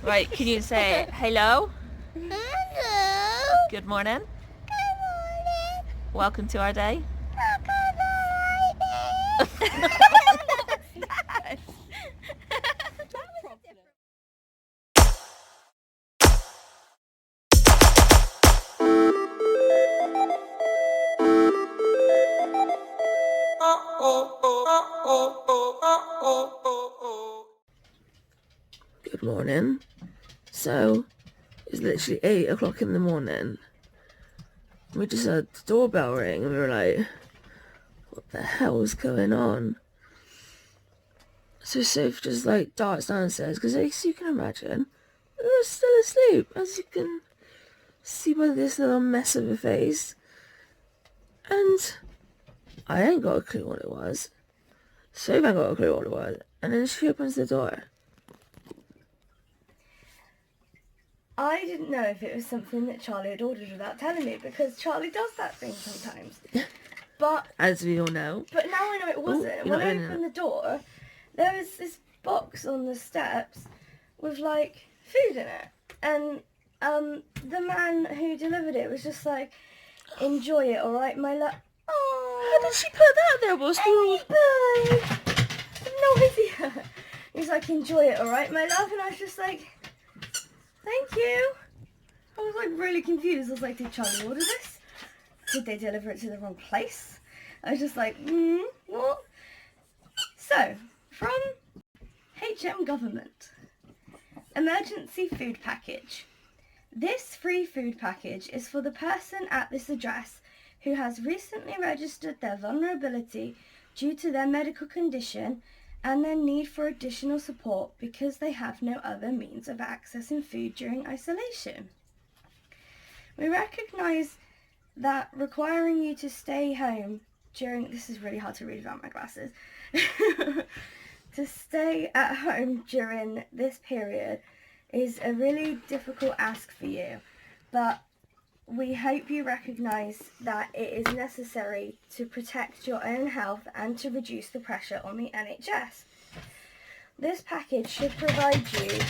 Right, can you say hello? Hello. Good morning. Good morning. Welcome to our day. Good morning. So, it's literally 8 o'clock in the morning. We just heard the doorbell ring and we were like, what the hell is going on? So Soph just like darts downstairs because, as you can imagine, we were still asleep, as you can see by this little mess of a face. And I ain't got a clue what it was. Soph ain't got a clue what it was. And then she opens the door. I didn't know if it was something that Charlie had ordered without telling me, because Charlie does that thing sometimes. But As we all know. now I know it wasn't. you're When not I in opened the door, there was this box on the steps with like food in it, and the man who delivered it was just like, "Enjoy it, all right, my love." Oh, How did she put that there whilst we were all... no idea. He's like, "Enjoy it, all right, my love," and I was just like, "Thank you." I was like really confused. I was like, did Charlie order this? Did they deliver it to the wrong place? I was just like, what? So, from HM Government, emergency food package. This free food package is for the person at this address who has recently registered their vulnerability due to their medical condition and their need for additional support because they have no other means of accessing food during isolation. We recognise that requiring you to stay home during... This is really hard to read without my glasses. To stay at home during this period is a really difficult ask for you, but we hope you recognise that it is necessary to protect your own health and to reduce the pressure on the NHS. This package should provide you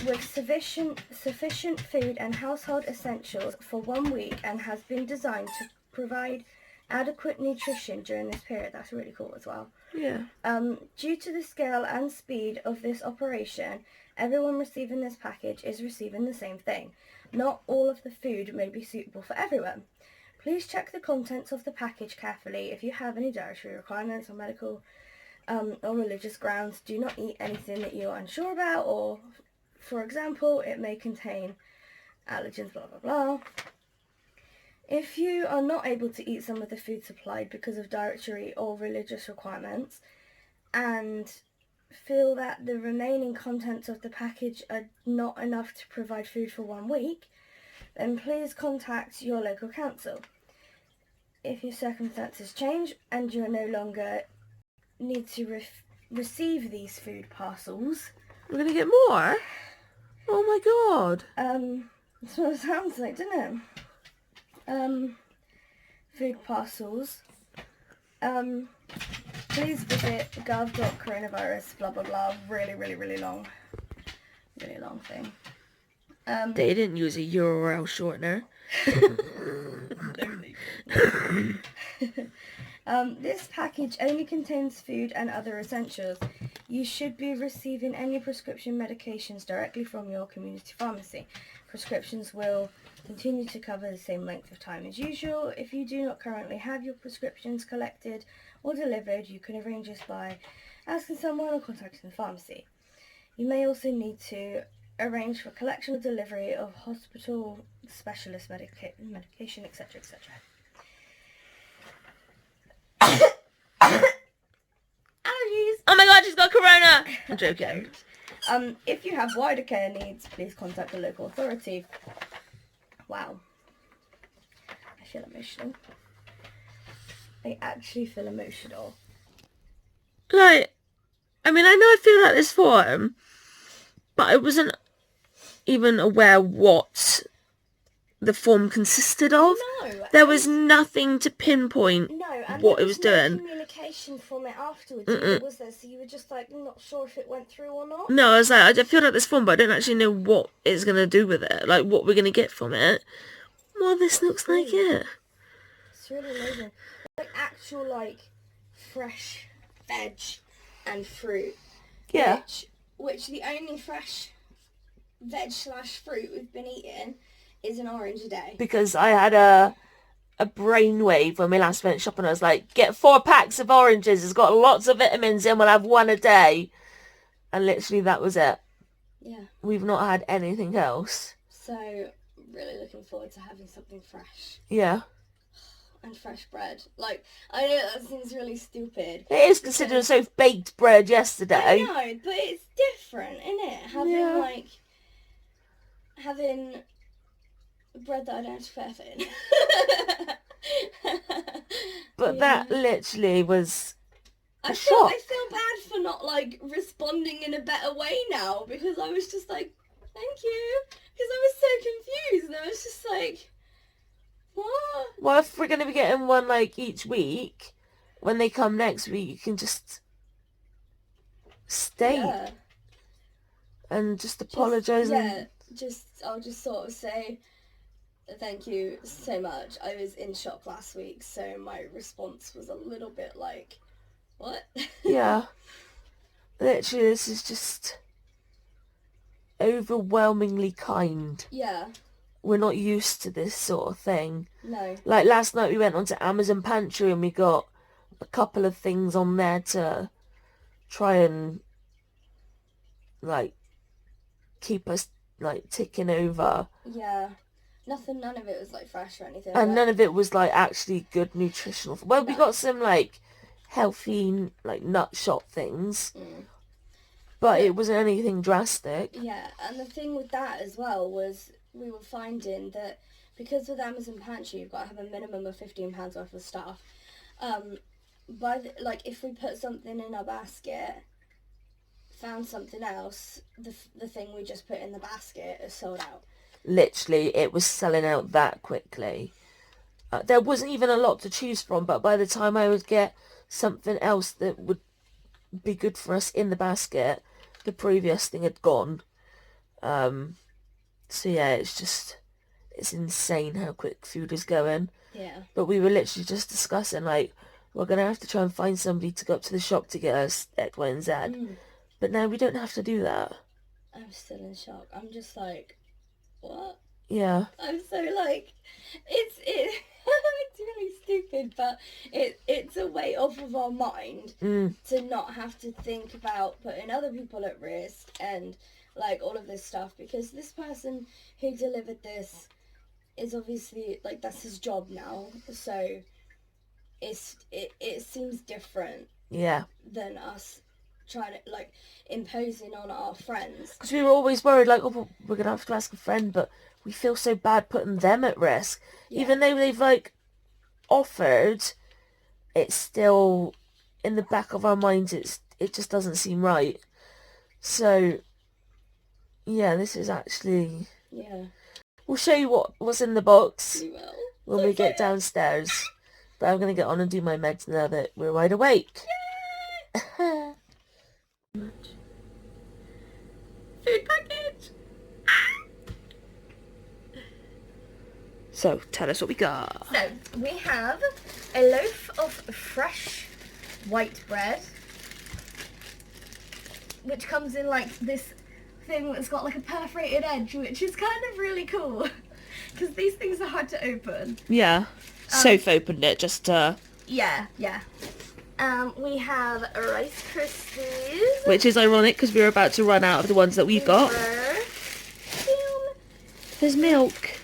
with sufficient food and household essentials for 1 week and has been designed to provide adequate nutrition during this period. That's really cool as well. Yeah. Due to the scale and speed of this operation, everyone receiving this package is receiving the same thing. Not all of the food may be suitable for everyone. Please check the contents of the package carefully. If you have any dietary requirements or medical or religious grounds, do not eat anything that you're unsure about, or, for example, it may contain allergens, blah, blah, blah. If you are not able to eat some of the food supplied because of dietary or religious requirements and feel that the remaining contents of the package are not enough to provide food for 1 week, then please contact your local council. If your circumstances change and you are no longer need to receive these food parcels... We're going to get more? Oh my god. That's what it sounds like, doesn't it? Food parcels. Please visit gov.coronavirus, blah blah blah. Really, really, really long thing. They didn't use a URL shortener. This package only contains food and other essentials. You should be receiving any prescription medications directly from your community pharmacy. Prescriptions will continue to cover the same length of time as usual. If you do not currently have your prescriptions collected or delivered, you can arrange this by asking someone or contacting the pharmacy. You may also need to arrange for collection or delivery of hospital specialist medication, etc., etc. Allergies! Oh my god, she's got corona! I'm joking. If you have wider care needs, please contact the local authority. Wow. I feel emotional. I actually feel emotional. Like, I mean, I know I feel like this form, but I wasn't even aware what the form consisted of. No. There was nothing to pinpoint No, and what there it was no doing. communication from it afterwards either, was there? So you were just like not sure if it went through or not. No, I was like, I feel like this form, but I don't actually know what it's going to do with it. Like, what we're going to get from it. Well, this looks like it. It's really amazing. Like actual, like, fresh veg and fruit. Yeah. Which the only fresh veg / fruit we've been eating is an orange a day. Because I had a brainwave when we last went shopping. I was like, get 4 packs of oranges. It's got lots of vitamins in. We'll have 1 a day. And literally that was it. Yeah. We've not had anything else. So, really looking forward to having something fresh. Yeah. And fresh bread. Like, I know that seems really stupid. It is considering Soph baked bread yesterday. I know, but it's different, isn't it? Having, having bread that I don't have to prepare in. But that literally was I shock. feel bad for not, like, responding in a better way now, because I was just like, thank you. Because I was so confused, and I was just like, what? Well, if we're going to be getting 1, like, each week, when they come next week, you can just stay and just apologise. I'll just sort of say thank you so much. I was in shock last week, so my response was a little bit like, what? Yeah. Literally, this is just overwhelmingly kind. Yeah. We're not used to this sort of thing. No. Like last night we went onto Amazon Pantry and we got a couple of things on there to try and like keep us like ticking over. Yeah. None of it was like fresh or anything. And none of it was like actually good nutritional. Well, we got some like healthy like nut shop things. But it wasn't anything drastic. Yeah, and the thing with that as well was we were finding that because with Amazon Pantry you've got to have a minimum of £15 worth of stuff. If we put something in our basket, found something else, the thing we just put in the basket is sold out. Literally, it was selling out that quickly. There wasn't even a lot to choose from, but by the time I would get something else that would be good for us in the basket, the previous thing had gone. So yeah, it's insane how quick food is going. Yeah. But we were literally just discussing, like, we're going to have to try and find somebody to go up to the shop to get us X, Y, and Z. But now we don't have to do that. I'm still in shock. I'm just like, what? Yeah. I'm so like, it's really stupid, but it's a weight off of our mind to not have to think about putting other people at risk and like all of this stuff, because this person who delivered this is obviously like that's his job now, so it seems different than us trying to like imposing on our friends, because we were always worried like, oh, we're gonna have to ask a friend, but we feel so bad putting them at risk. Even though they've like offered, it's still in the back of our minds, it just doesn't seem right. So yeah, this is actually we'll show you what's in the box when we get downstairs, but I'm gonna get on and do my meds now that we're wide awake. Food package. So tell us what we got. So we have a loaf of fresh white bread, which comes in like this thing that's got like a perforated edge, which is kind of really cool because these things are hard to open. Yeah. Soph opened it just to... Yeah. We have Rice Krispies. Which is ironic because we were about to run out of the ones that we got. There's milk.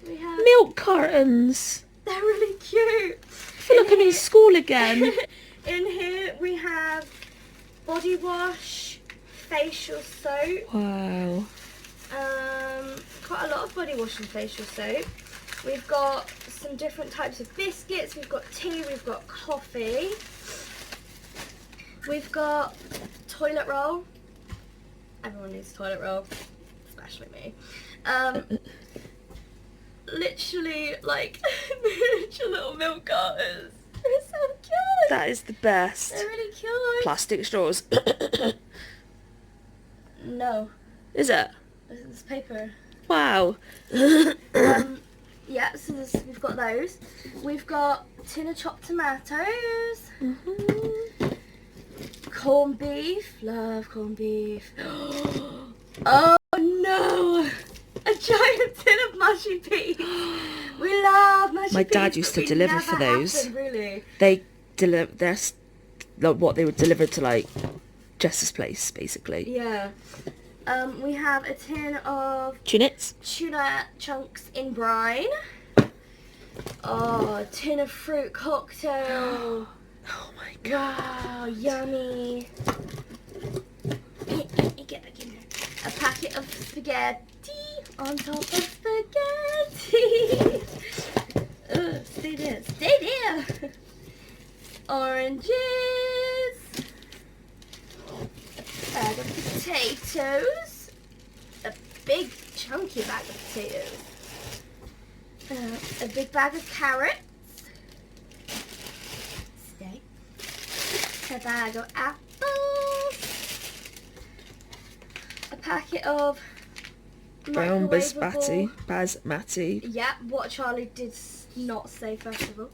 We have Milk cartons. They're really cute. I feel like I'm in school again. In here we have body wash, facial soap. Wow. Quite a lot of body wash and facial soap. We've got some different types of biscuits. We've got tea. We've got coffee. We've got toilet roll. Everyone needs toilet roll, especially me. literally like miniature little milk cartons. They're so cute. That is the best. They're really cute. Plastic straws. No, Is it? this is paper. Wow. Yeah, so we've got those. We've got a tin of chopped tomatoes. Corned beef. Love corned beef. Oh no! A giant tin of mushy peas. We love mushy peas. My dad used to but we deliver never for those. happened, really. They they would deliver to like Jess's place, basically. Yeah. We have a tin of Tunits. tuna chunks in brine. Oh, a tin of fruit cocktail. Oh my god. Wow, yummy. Get back in there. A packet of spaghetti on top of spaghetti. Stay there. Stay there. Oranges. A bag of potatoes. A big chunky bag of potatoes. A big bag of carrots. Stay. A bag of apples. A packet of Brown microwavable- basmati. Yeah, what Charlie did not say first of all.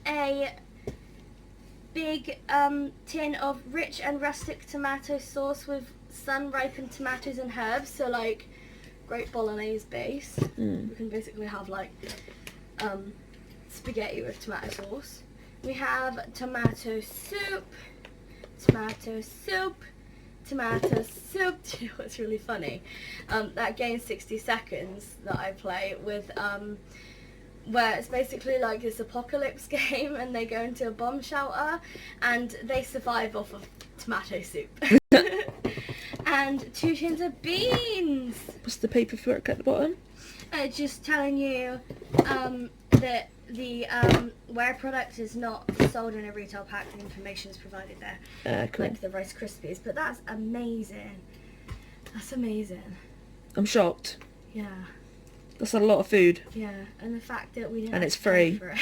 A big tin of rich and rustic tomato sauce with sun-ripened tomatoes and herbs. So like great bolognese base. We can basically have like spaghetti with tomato sauce. We have tomato soup. Tomato soup. Tomato soup. Do you know what's really funny? That game 60 Seconds that I play with where it's basically like this apocalypse game and they go into a bomb shelter and they survive off of tomato soup. And 2 tins of beans. What's the paper for it at the bottom? It's just telling you that the where product is not sold in a retail pack, the information is provided there. Cool. Like the Rice Krispies, but that's amazing. That's amazing. I'm shocked. Yeah, That's a lot of food. yeah, and the fact that we didn't. And have it's to pay free. for it.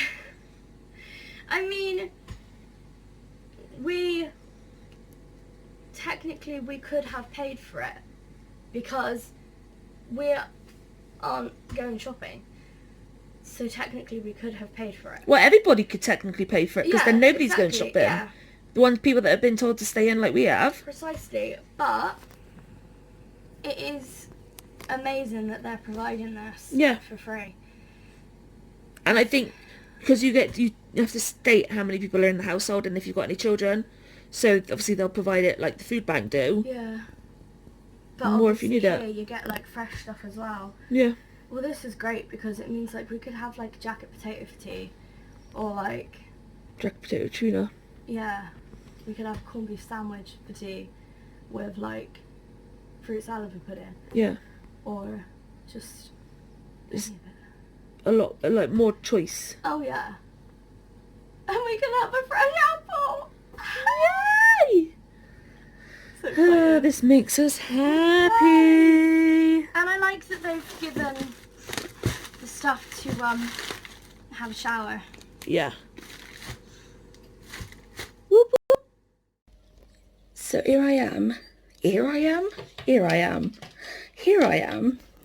I mean, we technically we could have paid for it because we aren't going shopping. So technically we could have paid for it. Well, everybody could technically pay for it because then nobody's going exactly, shopping. Yeah, The ones people that have been told to stay in like we have. precisely. But it is amazing that they're providing this Yeah. for free. And I think because you have to state how many people are in the household and if you've got any children. So obviously they'll provide it like the food bank do. Yeah. But More if you obviously need it. here you get like fresh stuff as well. Yeah. Well, this is great because it means like we could have like jacket potato for tea, or like Jack potato tuna. yeah, we could have corned beef sandwich for tea, with like fruit salad we put in, Yeah. or just It's any of it. a lot, like more choice. Oh yeah, and we can have a fresh apple. Yay! So excited. This makes us happy. And I like that they've given the stuff to have a shower. Yeah. Whoop, whoop. So here I am,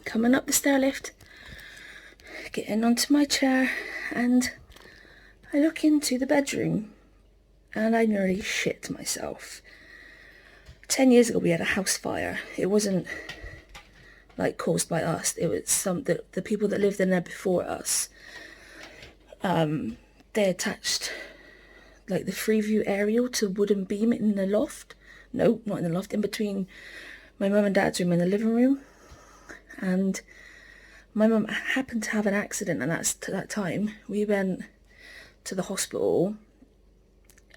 coming up the stair lift, getting onto my chair, and I look into the bedroom, and I nearly shit myself. 10 years ago we had a house fire. It wasn't like caused by us, it was the people that lived in there before us. They attached like the Freeview aerial to wooden beam in the loft. No, not in the loft, in between my mum and dad's room and the living room. And my mum happened to have an accident, and at that time we went to the hospital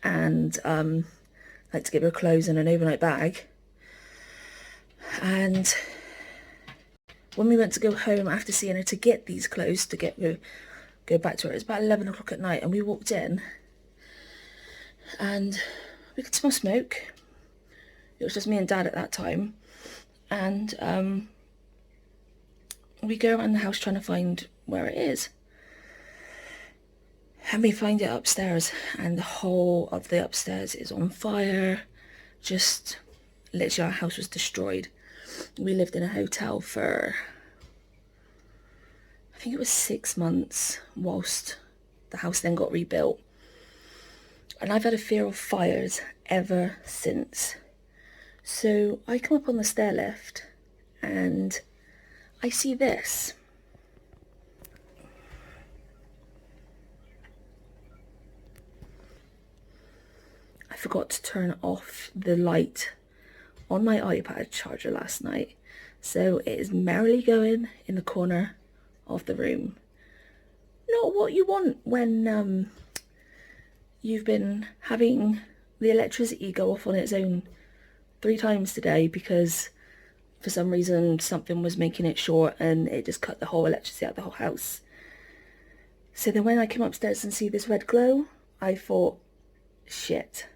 and like to give her clothes and an overnight bag. And when we went to go home after seeing her to get these clothes to go back to her, it was about 11 o'clock at night, and we walked in and we could smell smoke. It was just me and Dad at that time, and we go around the house trying to find where it is. And we find it upstairs, and the whole of the upstairs is on fire. Just literally our house was destroyed. We lived in a hotel for, I think it was 6 months, whilst the house then got rebuilt. And I've had a fear of fires ever since. So I come up on the stair lift and I see this. I forgot to turn off the light on my iPad charger last night. So it is merrily going in the corner of the room. Not what you want when you've been having the electricity go off on its own 3 times today because for some reason something was making it short and it just cut the whole electricity out of the whole house. So then when I came upstairs and see this red glow, I thought, shit,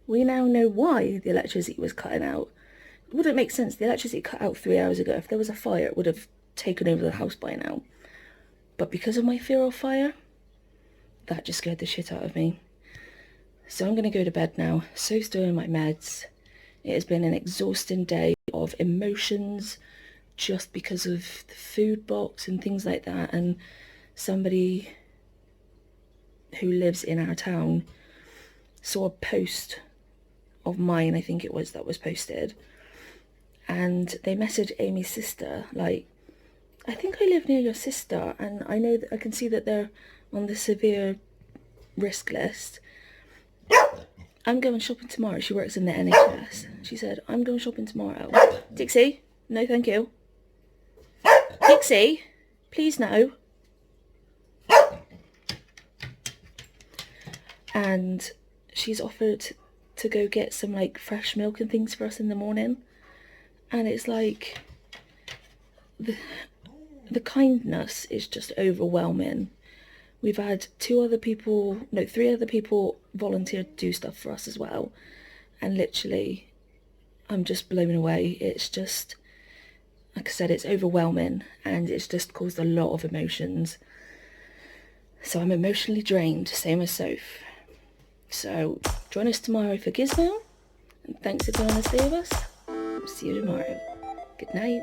we now know why the electricity was cutting out. It wouldn't make sense. The electricity cut out 3 hours ago. If there was a fire, it would have taken over the house by now. But because of my fear of fire, that just scared the shit out of me. So I'm going to go to bed now. So still in my meds. It has been an exhausting day of emotions just because of the food box and things like that. And somebody who lives in our town saw a post of mine, I think it was, that was posted. And they messaged Amy's sister, like, I think I live near your sister and I know that I can see that they're on the severe risk list. I'm going shopping tomorrow. She works in the NHS. She said, I'm going shopping tomorrow. Dixie, no thank you. Dixie, please no. And she's offered to go get some like fresh milk and things for us in the morning. And it's like, the kindness is just overwhelming. We've had 3 other people volunteer to do stuff for us as well. And literally, I'm just blown away. It's just, like I said, it's overwhelming and it's just caused a lot of emotions. So I'm emotionally drained, same as Soph. So join us tomorrow for Gizmo. And thanks for being on this day with us. I'll see you tomorrow. Good night.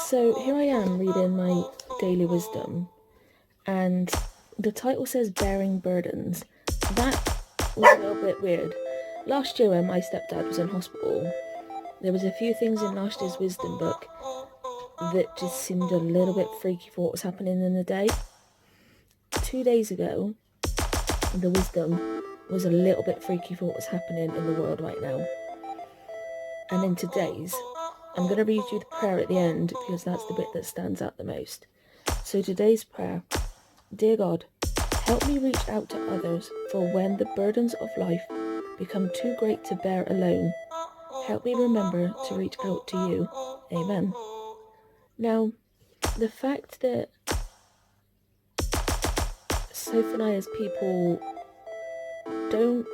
So here I am reading my daily wisdom and the title says Bearing Burdens. That was a little bit weird. Last year when my stepdad was in hospital, there was a few things in last year's wisdom book that just seemed a little bit freaky for what was happening in the day. 2 days ago, the wisdom was a little bit freaky for what was happening in the world right now. And in today's, I'm going to read you the prayer at the end because that's the bit that stands out the most. So today's prayer: Dear God, help me reach out to others for when the burdens of life become too great to bear alone. Help me remember to reach out to you. Amen. Now, the fact that Soph and I as people don't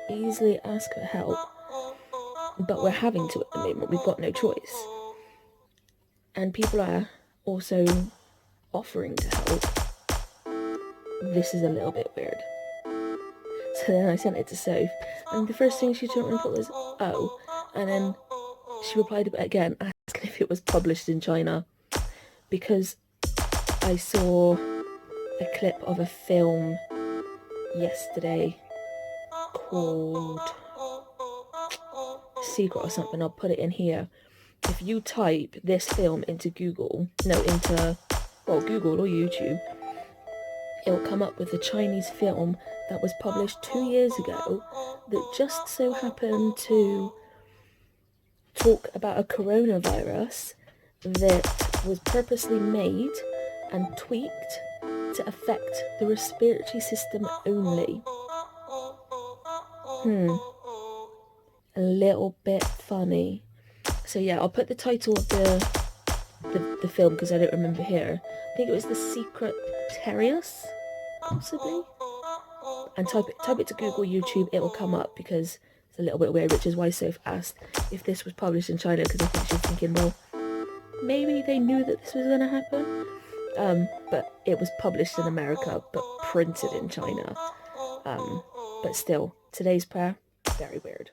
easily ask for help, but we're having to at the moment, we've got no choice. And people are also offering to help. This is a little bit weird. So then I sent it to Soph, and the first thing she told me was, oh, and then she replied again asking if it was published in China, because I saw a clip of a film yesterday called Secret or something. I'll put it in here. If you type this film into Google or YouTube, it'll come up with a Chinese film that was published 2 years ago that just so happened to talk about a coronavirus that was purposely made and tweaked to affect the respiratory system only. A little bit funny. So yeah, I'll put the title of the film because I don't remember here. I think it was The Secret Terrius, possibly. And type it to Google, YouTube, it will come up because It's a little bit weird, which is why Soph asked if this was published in China, because I think she's thinking, well, maybe they knew that this was going to happen. But it was published in America, but printed in China. But still, today's prayer, very weird.